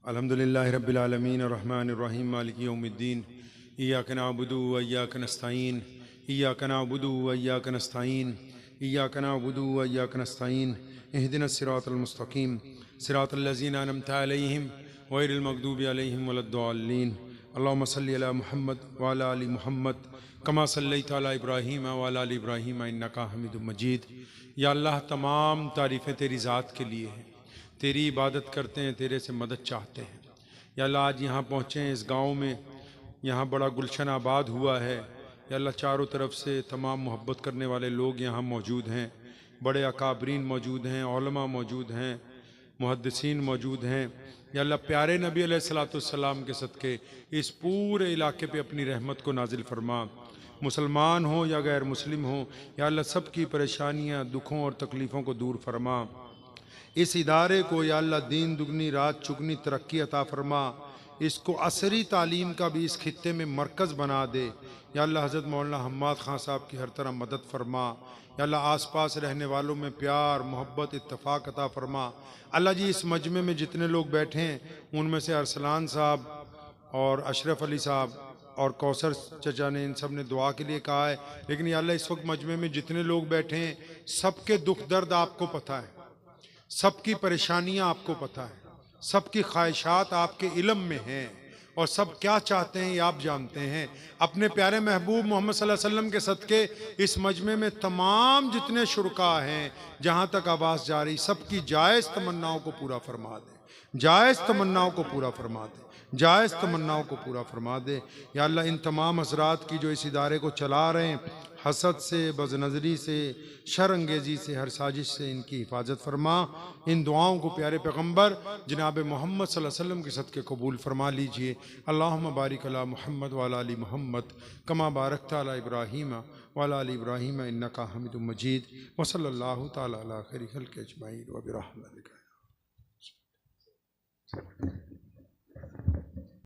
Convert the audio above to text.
الحمدللہ رب العالمین الرحمن الرحیم مالک یوم الدین ایاک نعبد و ایاک نستعین ایاک نعبد و ایاک نستعین ایاک نعبد و ایاک نستعین اہدنا الصراط المستقیم صراط الذین انعمت علیہم غیر المغضوب علیہم ولا الضالین اللہم صلی علی محمد وعلی آل محمد کما صلیت علی ابراہیم وعلی آل ابراہیم انکا حمید مجید۔ یا اللہ تمام تعریفیں تیری ذات کے لیے ہیں، تیری عبادت کرتے ہیں، تیرے سے مدد چاہتے ہیں۔ یا اللہ آج یہاں پہنچے ہیں اس گاؤں میں، یہاں بڑا گلشن آباد ہوا ہے۔ یا اللہ چاروں طرف سے تمام محبت کرنے والے لوگ یہاں موجود ہیں، بڑے اکابرین موجود ہیں، علماء موجود ہیں، محدثین موجود ہیں۔ یا اللہ پیارے نبی علیہ السلام کے صدقے اس پورے علاقے پہ اپنی رحمت کو نازل فرما، مسلمان ہوں یا غیر مسلم ہوں۔ یا اللہ سب کی پریشانیاں، دکھوں اور تکلیفوں کو دور فرما۔ اس ادارے کو یا اللہ دین دگنی رات چگنی ترقی عطا فرما، اس کو عصری تعلیم کا بھی اس خطے میں مرکز بنا دے۔ یا اللہ حضرت مولانا حماد خان صاحب کی ہر طرح مدد فرما۔ یا اللہ آس پاس رہنے والوں میں پیار محبت اتفاق عطا فرما۔ اللہ جی اس مجمع میں جتنے لوگ بیٹھے ہیں ان میں سے ارسلان صاحب اور اشرف علی صاحب اور کوثر چچا نے ان سب نے دعا کے لیے کہا ہے، لیکن یا اللہ اس وقت مجمع میں جتنے لوگ بیٹھے ہیں سب کے دکھ درد آپ کو پتہ ہے، سب کی پریشانیاں آپ کو پتہ ہے، سب کی خواہشات آپ کے علم میں ہیں، اور سب کیا چاہتے ہیں یہ آپ جانتے ہیں۔ اپنے پیارے محبوب محمد صلی اللہ علیہ وسلم کے صدقے اس مجمع میں تمام جتنے شرکاء ہیں جہاں تک آواز جا رہی سب کی جائز تمناؤں کو پورا فرما دے، جائز تمناؤں کو پورا فرما دے، جائز تمناؤں کو پورا فرما دے۔ یا اللہ ان تمام حضرات کی جو اس ادارے کو چلا رہے ہیں، حسد سے، بد نظری سے، شر انگیزی سے، ہر سازش سے ان کی حفاظت فرما۔ ان دعاؤں کو پیارے پیغمبر جناب محمد صلی اللہ علیہ وسلم کے صدقے قبول فرما لیجئے۔ اللہم بارک علی محمد وعلی آل محمد کما بارکت علی ابراہیم وعلی آل ابراہیم انکا حمید مجید، وصلی اللہ تعالی علی خیر خلق اجمعین وبرحمتک۔